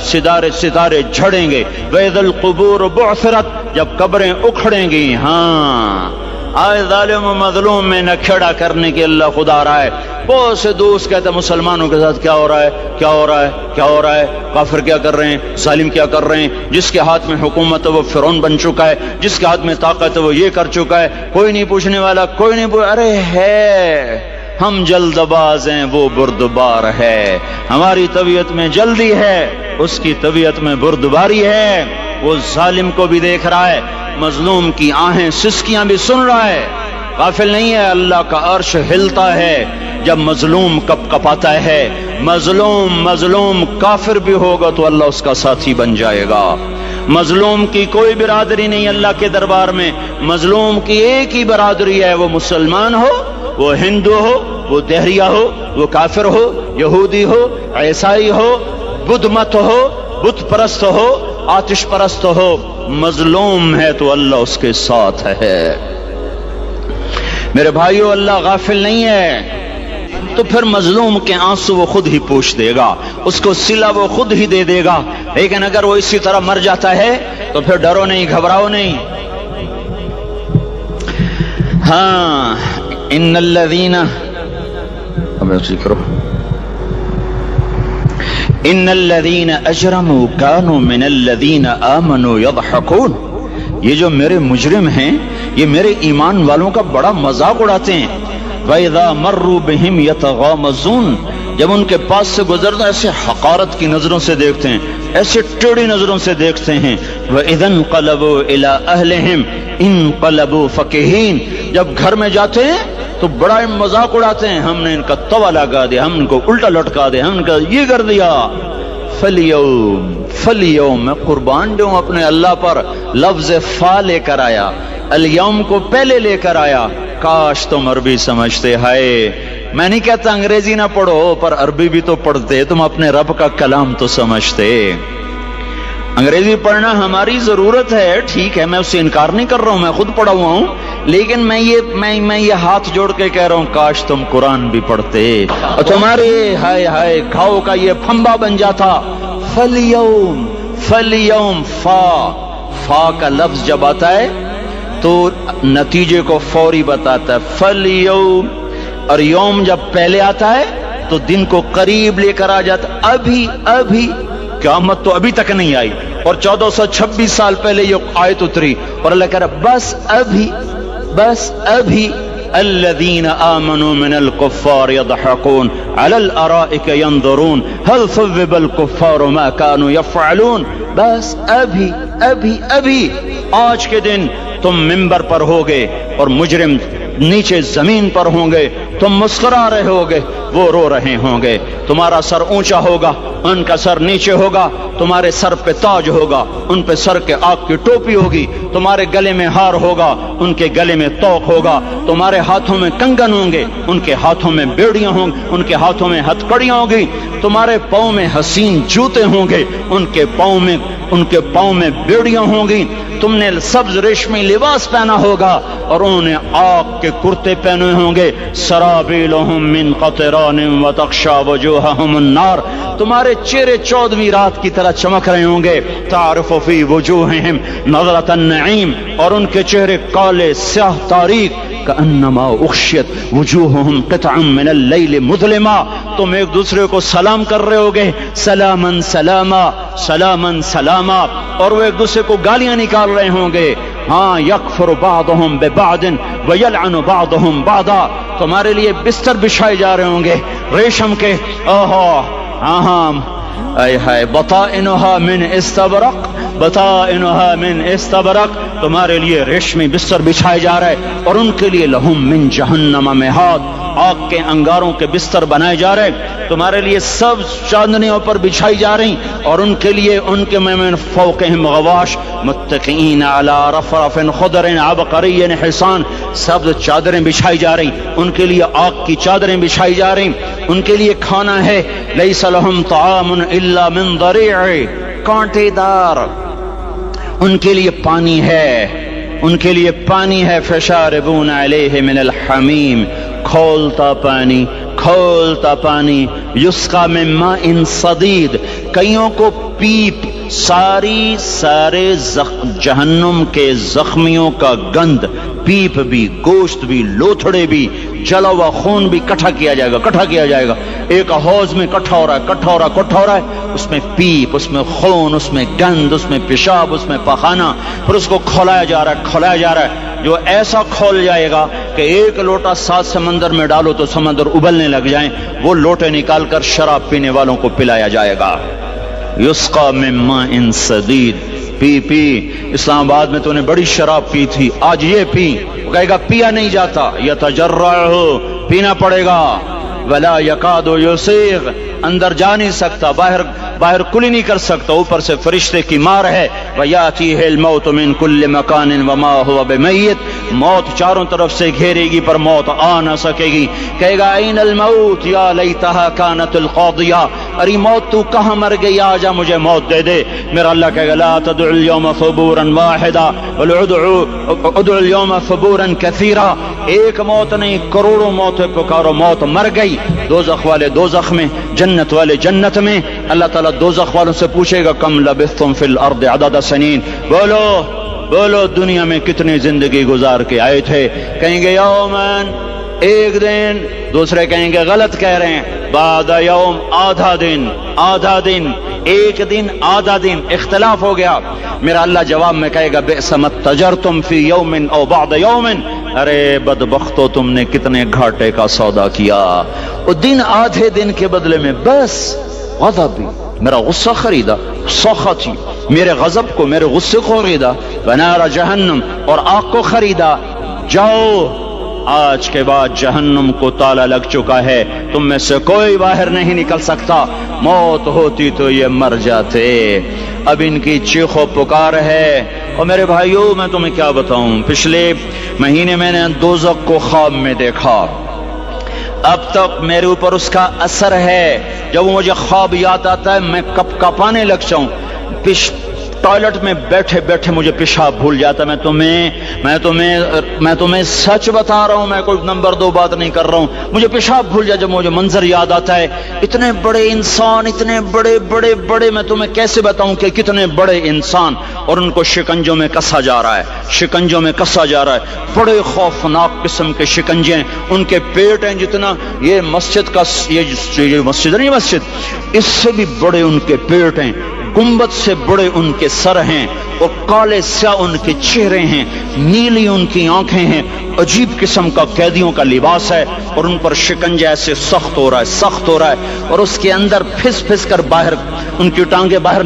ستارے جھڑیں گے۔ وَإِذَا الْقُبُورُ بُعْثِرَتْ، جب قبریں اکھڑیں گی۔ ہاں آج ظالم و مظلوم میں نہ کھیڑا کرنے کے اللہ خدا رہا ہے۔ بہت سے دوست کہتے ہیں مسلمانوں کے ساتھ کیا ہو رہا ہے، کیا ہو رہا ہے، کیا ہو رہا ہے، کافر کیا کر رہے ہیں، ظالم کیا کر رہے ہیں، جس کے ہاتھ میں حکومت ہے وہ فرعون بن چکا ہے، جس کے ہاتھ میں طاقت ہے وہ یہ کر چکا ہے، کوئی نہیں پوچھنے والا، کوئی نہیں ارے ہے، ہم جلد باز ہیں وہ بردبار ہے، ہماری طبیعت میں جلدی ہے اس کی طبیعت میں بردباری ہے۔ وہ ظالم کو بھی دیکھ رہا ہے، مظلوم کی آہیں سسکیاں بھی سن رہا ہے، غافل نہیں ہے۔ اللہ کا عرش ہلتا ہے جب مظلوم کپ کپاتا ہے۔ مظلوم کافر بھی ہوگا تو اللہ اس کا ساتھی بن جائے گا۔ مظلوم کی کوئی برادری نہیں اللہ کے دربار میں، مظلوم کی ایک ہی برادری ہے، وہ مسلمان ہو، وہ ہندو ہو، وہ دہریہ ہو، وہ کافر ہو، یہودی ہو، عیسائی ہو، بدھ مت ہو، بت پرست ہو، آتش پرست ہو، مظلوم ہے تو اللہ اس کے ساتھ ہے۔ میرے بھائیو، اللہ غافل نہیں ہے، تو پھر مظلوم کے آنسو وہ خود ہی پوچھ دے گا، اس کو صلہ وہ خود ہی دے دے گا۔ لیکن اگر وہ اسی طرح مر جاتا ہے تو پھر ڈرو نہیں، گھبراؤ نہیں۔ ہاں ان الذین اجرموا كانوا من الذین آمنوا يضحكون، یہ جو میرے مجرم ہیں یہ میرے ایمان والوں کا بڑا مذاق اڑاتے ہیں۔ وَإِذَا مَرُّوا بِهِمْ يَتَغَامَزُونَ، جب ان کے پاس سے گزرتا ایسے حقارت کی نظروں سے دیکھتے ہیں، ایسے ٹیڑھی نظروں سے دیکھتے ہیں۔ وَإِذَا انْقَلَبُوا إِلَىٰ أَهْلِهِمْ انْقَلَبُوا فَكِهِينَ، جب گھر میں جاتے ہیں تو بڑا مذاق اڑاتے ہیں، ہم نے ان کا توا لگا دیا، ہم ان کو الٹا لٹکا دیا، ہم ان کا یہ کر دیا۔ فَالْيَوْمَ، میں قربان دوں اپنے اللہ پر، لفظ فا لے کر آیا، الیوم کو پہلے لے کر آیا۔ کاش تم عربی سمجھتے، ہائے میں نہیں کہتا انگریزی نہ پڑھو، پر عربی بھی تو پڑھتے، تم اپنے رب کا کلام تو سمجھتے۔ انگریزی پڑھنا ہماری ضرورت ہے، ٹھیک ہے، میں اس سے انکار نہیں کر رہا ہوں، میں خود پڑھا ہوا ہوں، لیکن میں یہ ہاتھ جوڑ کے کہہ رہا ہوں کاش تم قرآن بھی پڑھتے اور تمہارے ہائے ہائے گھاؤ کا یہ پھمبا بن جاتا۔ فَالْيَوْمِ فَالْيَوْمِ فا کا لفظ جب آتا ہے تو نتیجے کو فوری بتاتا ہے، فَالْيَوْمِ، اور یوم جب پہلے آتا ہے تو دن کو قریب لے کر آ جاتا، ابھی قیامت تو ابھی تک نہیں آئی، اور 1426 سال پہلے یہ آیت اتری، اور اللہ کہہ رہا بس ابھی الذين آمنوا من الكفار يضحكون على الارائك ينظرون هل ثوب الكفار ما كانوا يفعلون، بس ابھی آج کے دن تم منبر پر ہوگے اور مجرم نیچے زمین پر ہوں گے، تم مسکرا رہے ہوگے، وہ رو رہے ہوں گے، تمہارا سر اونچا ہوگا، ان کا سر نیچے ہوگا، تمہارے سر پہ تاج ہوگا، ان پہ سر کے آگ کی ٹوپی ہوگی، تمہارے گلے میں ہار ہوگا، ان کے گلے میں توق ہوگا، تمہارے ہاتھوں میں کنگن ہوں گے، ان کے ہاتھوں میں بیڑیاں ہوں گی، ان کے ہاتھوں میں ہتھ کڑیاں ہوں گی، تمہارے پاؤں میں حسین جوتے ہوں گے، ان کے پاؤں میں بیڑیاں ہوں گی، تم نے سبز ریشمی لباس پہنا ہوگا اور انہوں نے آگ کے کرتے پہنے ہوں گے، سرابیلہم من قطران وتغشی وجوہہم النار، تمہارے چہرے 14ویں رات کی طرح چمک رہے ہوں گے، تعرف فی وجوہہم نظرۃ النعیم، اور ان کے چہرے کالے سیاہ تاریک، کأنما اغشیت وجوہہم قطعا من اللیل مظلما، تم ایک دوسرے کو سلام کر رہے ہوگے، سلامن سلاما سلامن سلاما، اور وہ ایک دوسرے کو گالیاں نکال رہے ہوں گے، ہاں یکفر بعضهم ببعض ویلعن بعضهم بعضا، تمہارے لیے بستر بچھائے جا رہے ہوں گے ریشم کے، بطائنها من استبرق، بطائنها من استبرق، تمہارے لیے ریشمی بستر بچھائے جا رہے، اور ان کے لیے لہم من جہنم مہاد، آگ کے انگاروں کے بستر بنائے جا رہے، تمہارے لیے سب چاندنیوں پر بچھائی جا رہی، اور ان کے لیے ان کے من فوقہم غواش متکئین علی رفرف خضر عبقری حسان، سب چادریں بچھائی جا رہی، ان کے لیے آگ کی چادریں بچھائی جا رہی، ان کے لیے کھانا ہے، لیس لہم طعام الا من ضریع، کانٹے دار، ان کے لیے پانی ہے، ان کے لیے پانی ہے، فشاربون علیہ من الحمیم، کھولتا پانی یسقا من ماء صدید، کئیوں کو پیپ، سارے جہنم کے زخمیوں کا گند، پیپ بھی، گوشت بھی، لوتھڑے بھی، جلا ہوا خون بھی کٹھا کیا جائے گا، ایک حوض میں کٹھا ہو رہا ہے، اس میں پیپ، اس میں خون، اس میں گند، اس میں پیشاب، اس میں پخانہ، پھر اس کو کھولایا جا رہا ہے، جو ایسا کھول جائے گا کہ ایک لوٹا 7 سمندر میں ڈالو تو سمندر ابلنے لگ جائیں، وہ لوٹے نکال کر شراب پینے والوں کو پلایا جائے گا، یسقا من ماء صدید، پی اسلام آباد میں تو نے بڑی شراب پی تھی، آج یہ پی، وہ کہے گا پیا نہیں جاتا، یتجرعہ، پینا پڑے گا، ولا یکاد یسیغ، اندر جا نہیں سکتا، باہر کلی نہیں کر سکتا، اوپر سے فرشتے کی مار ہے، وَيَأْتِيهِ الْمَوْتُ مِنْ كُلِّ مَكَانٍ وَمَا هُوَ بِمَيِّتٍ، موت چاروں طرف سے گھیرے گی پر موت آ نہ سکے گی، کہے گا اَيْنَ الْمَوْتِ يَا لَيْتَهَا كَانَتِ الْقَاضِيَةَ، ارے موت تو کہاں مر گئی، آجا مجھے موت دے دے، میرا اللہ کہے گا لَا تَدْعُ الْيَوْمَ ثُبُورًا وَاحِدًا وَادْعُ الْيَوْمَ ثُبُورًا كَثِيرًا، ایک موت نہیں کروڑوں موتیں پکارو، موت مر گئی، دوزخ والے دوزخ میں، جنت والے جنت میں، اللہ تعالیٰ دوزخ والوں سے پوچھے گا کم لبثتم فی الارض عدد سنین، بولو دنیا میں کتنی زندگی گزار کے آئے تھے، کہیں گے یومن، ایک دن، دوسرے کہیں گے غلط کہہ رہے ہیں، بعد یوم، آدھا دن، ایک دن آدھا دن، اختلاف ہو گیا، میرا اللہ جواب میں کہے گا بئس ما تجرتم فی یوم او بعد یوم، ارے بدبختو تم نے کتنے گھاٹے کا سودا کیا، اور دن آدھے دن کے بدلے میں بس غضب، میرا غصہ خریدا، سخطی، میرے غضب کو، میرے غصے کو خریدا، ونار جہنم، اور آگ کو خریدا، جاؤ آج کے بعد جہنم کو تالا لگ چکا ہے، تم میں سے کوئی باہر نہیں نکل سکتا، موت ہوتی تو یہ مر جاتے، اب ان کی چیخ و پکار ہے، اور میرے بھائیوں میں تمہیں کیا بتاؤں، پچھلے مہینے میں نے دوزخ کو خواب میں دیکھا، اب تک میرے اوپر اس کا اثر ہے. جب وہ مجھے خواب یاد آتا ہے میں کپ کپانے لگ جاؤں. ٹوائلٹ میں بیٹھے بیٹھے مجھے پیشاب بھول جاتا. میں تمہیں سچ بتا رہا ہوں, میں کوئی نمبر 2 بات نہیں کر رہا ہوں. مجھے پیشاب بھول جاتا جب مجھے منظر یاد آتا ہے. اتنے بڑے انسان, اتنے بڑے بڑے بڑے, میں تمہیں کیسے بتاؤں کہ کتنے بڑے انسان, اور ان کو شکنجوں میں کسا جا رہا ہے, شکنجوں میں کسا جا رہا ہے. بڑے خوفناک قسم کے شکنجے ہیں. ان کے پیٹ ہیں جتنا یہ مسجد کا, یہ مسجد نہیں, مسجد اس سے بھی بڑے ان کے پیٹ ہیں. گنبد سے بڑے ان کے سر ہیں, اور کالے سیاہ ان کے چہرے ہیں, نیلی ان کی آنکھیں ہیں. عجیب قسم کا قیدیوں کا لباس ہے, اور ان پر شکنجہ ایسے سخت ہو رہا ہے, سخت ہو رہا ہے. اور اس کے اندر پھس پھس کر باہر ان کی ٹانگیں باہر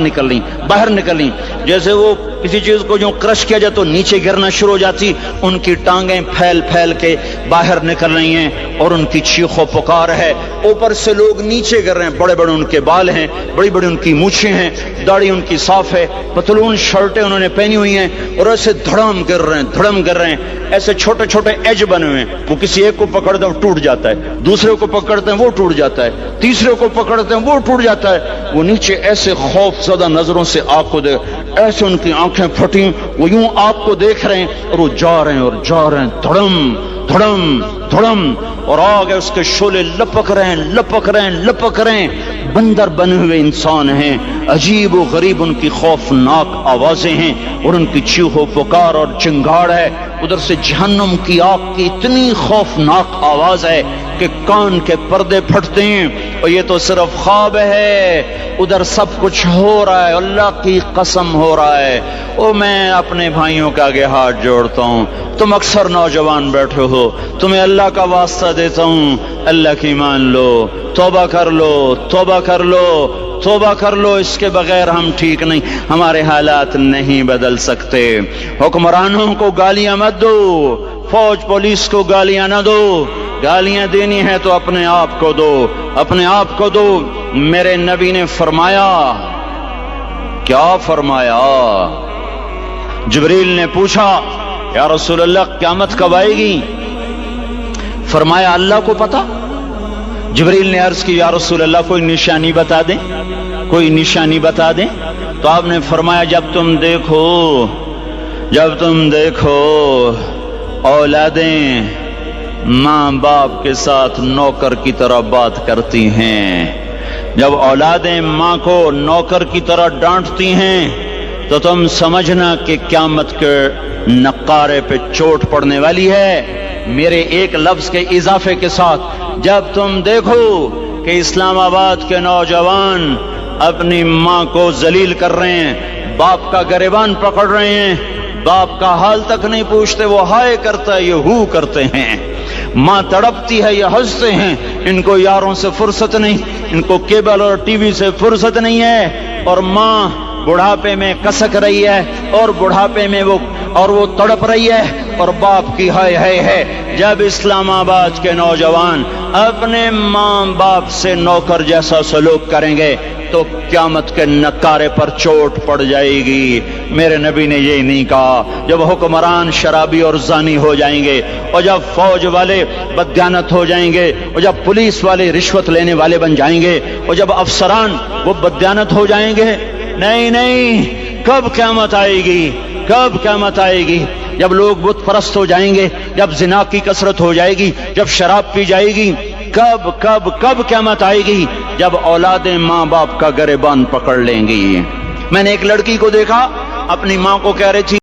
نکلیں جیسے وہ کسی چیز کو جو کرش کیا جائے تو نیچے گرنا شروع ہو جاتی. ان کی ٹانگیں پھیل پھیل کے باہر نکل رہی ہیں, اور ان کی چیخ و پکار ہے. اوپر سے لوگ نیچے گر رہے ہیں. بڑے بڑے ان کے بال ہیں, بڑی بڑی ان کی مونچھیں ہیں, داڑھی ان کی صاف ہے, پتلون شرٹیں انہوں نے پہنی ہوئی ہیں, اور ایسے دھڑم گر رہے ہیں. ایسے چھوٹے چھوٹے ایج بنے ہوئے ہیں. وہ کسی ایک کو پکڑتے ہیں وہ ٹوٹ جاتا ہے, دوسرے کو پکڑتے ہیں وہ ٹوٹ جاتا ہے, تیسرے کو پکڑتے ہیں وہ ٹوٹ جاتا ہے. وہ نیچے ایسے خوف زدہ نظروں سے آپ کو دیکھ, ایسے ان کی آنکھیں پھٹی, وہ یوں آپ کو دیکھ رہے ہیں, اور وہ جا رہے ہیں, دھڑم دھڑم دھڑم, اور آگے اس کے شعلے لپک رہے ہیں. بندر بنے ہوئے انسان ہیں, عجیب و غریب ان کی خوفناک آوازیں ہیں, اور ان کی چیخ و پکار اور چنگاڑ ہے. ادھر سے جہنم کی آگ کی اتنی خوفناک آواز ہے کہ کان کے پردے پھٹتے ہیں. اور یہ تو صرف خواب ہے, ادھر سب کچھ ہو رہا ہے, اللہ کی قسم ہو رہا ہے. او میں اپنے بھائیوں کے آگے ہاتھ جوڑتا ہوں, تم اکثر نوجوان بیٹھے ہو, تمہیں اللہ کا واسطہ دیتا ہوں, اللہ کی مان لو, توبہ کر لو. اس کے بغیر ہم ٹھیک نہیں, ہمارے حالات نہیں بدل سکتے. حکمرانوں کو گالیاں مت دو, فوج پولیس کو گالیاں نہ دو. گالیاں دینی ہے تو اپنے آپ کو دو. میرے نبی نے فرمایا, کیا فرمایا؟ جبریل نے پوچھا یا رسول اللہ قیامت کب آئے گی؟ فرمایا اللہ کو پتا. جبریل نے عرض کی یا رسول اللہ کوئی نشانی بتا دیں. تو آپ نے فرمایا جب تم دیکھو اولادیں ماں باپ کے ساتھ نوکر کی طرح بات کرتی ہیں, جب اولادیں ماں کو نوکر کی طرح ڈانٹتی ہیں, تو تم سمجھنا کہ قیامت کے نقارے پہ چوٹ پڑنے والی ہے. میرے ایک لفظ کے اضافے کے ساتھ, جب تم دیکھو کہ اسلام آباد کے نوجوان اپنی ماں کو ذلیل کر رہے ہیں, باپ کا گریبان پکڑ رہے ہیں, باپ کا حال تک نہیں پوچھتے, وہ ہائے کرتا ہے یہ ہو کرتے ہیں, ماں تڑپتی ہے یہ ہنستے ہیں. ان کو یاروں سے فرصت نہیں, ان کو کیبل اور ٹی وی سے فرصت نہیں ہے, اور ماں بڑھاپے میں کسک رہی ہے, اور بڑھاپے میں وہ تڑپ رہی ہے, اور باپ کی ہائے ہے. جب اسلام آباد کے نوجوان اپنے ماں باپ سے نوکر جیسا سلوک کریں گے تو قیامت کے نکارے پر چوٹ پڑ جائے گی. میرے نبی نے یہ نہیں کہا. جب حکمران شرابی اور زانی ہو جائیں گے, اور جب فوج والے بددیانت ہو جائیں گے, اور جب پولیس والے رشوت لینے والے بن جائیں گے, اور جب افسران وہ بددیانت ہو جائیں گے, نہیں, کب قیامت آئے گی؟ جب لوگ بت پرست ہو جائیں گے, جب زنا کی کثرت ہو جائے گی, جب شراب پی جائے گی, کب قیامت آئے گی؟ جب اولادیں ماں باپ کا گریبان پکڑ لیں گی. میں نے ایک لڑکی کو دیکھا, اپنی ماں کو کہہ رہی تھی